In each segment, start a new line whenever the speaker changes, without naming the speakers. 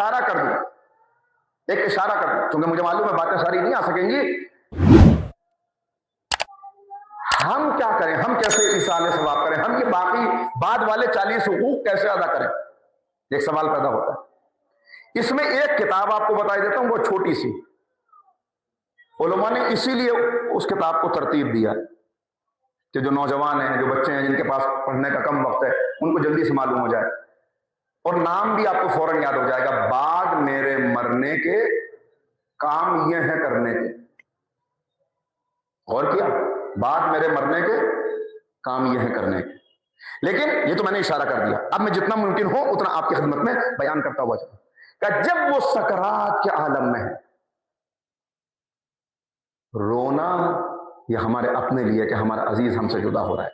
اشارہ کر دوں، ایک اشارہ کر دوں، کیونکہ مجھے معلوم ہے باتیں ساری نہیں آ سکیں گی۔ ہم کیا کریں، ہم کیسے ایصال ثواب کریں، ہم یہ باقی بعد والے 40 حقوق کیسے ادا کریں؟ ایک سوال پیدا ہوتا ہے۔ اس میں ایک کتاب آپ کو بتائی دیتا ہوں، وہ چھوٹی سی، علماء نے اسی لیے اس کتاب کو ترتیب دیا کہ جو نوجوان ہیں، جو بچے ہیں، جن کے پاس پڑھنے کا کم وقت ہے، ان کو جلدی سے معلوم ہو جائے، اور نام بھی آپ کو فوراً یاد ہو جائے گا۔ بعد میرے مرنے کے کام یہ ہیں کرنے کے، غور کیا؟ بعد میرے مرنے کے کام یہ ہیں کرنے کے۔ لیکن یہ تو میں نے اشارہ کر دیا، اب میں جتنا ممکن ہو اتنا آپ کی خدمت میں بیان کرتا ہوا چلوں کہ جب وہ سکرات کے عالم میں ہے، رونا یہ ہمارے اپنے لیے کہ ہمارا عزیز ہم سے جدا ہو رہا ہے،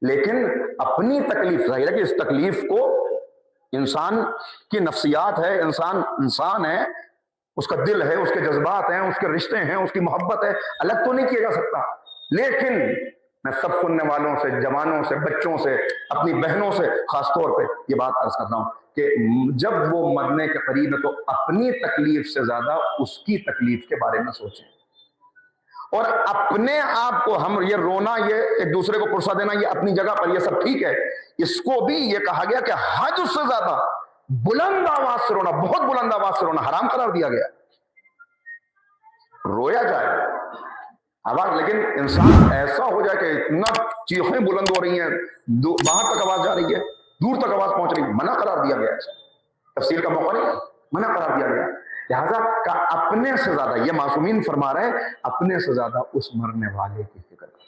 لیکن اپنی تکلیف، ظاہر ہے کہ اس تکلیف کو انسان کی نفسیات ہے، انسان ہے، اس کا دل ہے، اس کے جذبات ہیں، اس کے رشتے ہیں، اس کی محبت ہے، الگ تو نہیں کیا جا سکتا۔ لیکن میں سب سننے والوں سے، جوانوں سے، بچوں سے، اپنی بہنوں سے خاص طور پہ یہ بات عرض کرتا ہوں کہ جب وہ مرنے کے قریب ہے تو اپنی تکلیف سے زیادہ اس کی تکلیف کے بارے میں سوچیں، اور اپنے آپ کو، ہم یہ رونا، یہ ایک دوسرے کو پرسا دینا، یہ اپنی جگہ پر یہ سب ٹھیک ہے، اس کو بھی یہ کہا گیا کہ حد اس سے زیادہ بلند آواز سے رونا، بہت بلند آواز سے رونا حرام قرار دیا گیا۔ رویا جائے آواز، لیکن انسان ایسا ہو جائے کہ اتنا چیخیں بلند ہو رہی ہیں، باہر تک آواز جا رہی ہے، دور تک آواز پہنچ رہی ہے، منع قرار دیا گیا ہے۔ تفسیر کا موقع نہیں، منع قرار دیا گیا۔ لہذا کہ اپنے سے زیادہ، یہ معصومین فرما رہے ہیں، اپنے سے زیادہ اس مرنے والے کی فکر کرو۔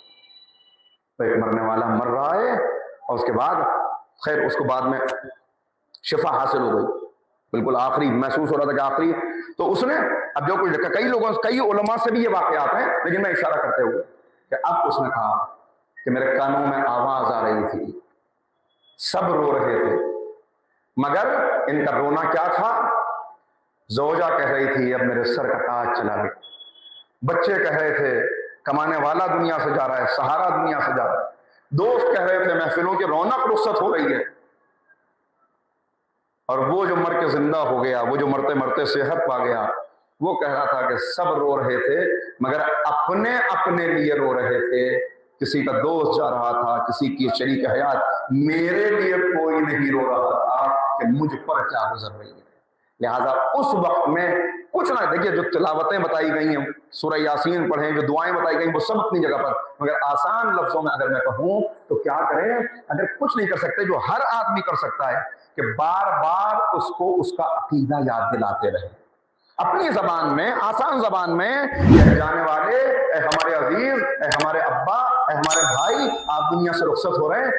تو ایک مرنے والا مر رہا ہے، اور اس کے بعد خیر اس کو بعد میں شفا حاصل ہو گئی، بالکل آخری محسوس ہو رہا تھا کہ آخری، تو اس نے اب جو کچھ کئی لوگوں، کئی علماء سے بھی یہ واقعات ہیں، لیکن میں اشارہ کرتے ہوئے کہ اب اس نے کہا کہ میرے کانوں میں آواز آ رہی تھی، سب رو رہے تھے، مگر ان کا رونا کیا تھا؟ زوجہ کہہ رہی تھی اب میرے سر کا تاج چلا گیا، بچے کہہ رہے تھے کمانے والا دنیا سے جا رہا ہے، سہارا دنیا سے جا رہا ہے، دوست کہہ رہے تھے محفلوں کی رونق رخصت ہو رہی ہے، اور وہ جو مر کے زندہ ہو گیا، وہ جو مرتے مرتے صحت پا گیا، وہ کہہ رہا تھا کہ سب رو رہے تھے مگر اپنے اپنے لیے رو رہے تھے، کسی کا دوست جا رہا تھا، کسی کی شریک حیات، میرے لیے کوئی نہیں رو رہا تھا کہ مجھ پر کیا گزر رہی ہے۔ لہذا اس وقت میں کچھ نہ، دیکھیے جو تلاوتیں بتائی گئی ہیں، سورہ یاسین پڑھیں، جو دعائیں بتائی گئی وہ سب اپنی جگہ پر، مگر آسان لفظوں میں اگر میں کہوں تو کیا کریں؟ اگر کچھ نہیں کر سکتے جو ہر آدمی کر سکتا ہے کہ بار بار اس کو اس کا عقیدہ یاد دلاتے رہے، اپنی زبان میں، آسان زبان میں، کہ جانے والے، اے ہمارے عزیز، اے ہمارے ابا، اے ہمارے بھائی، آپ دنیا سے رخصت ہو رہے ہیں،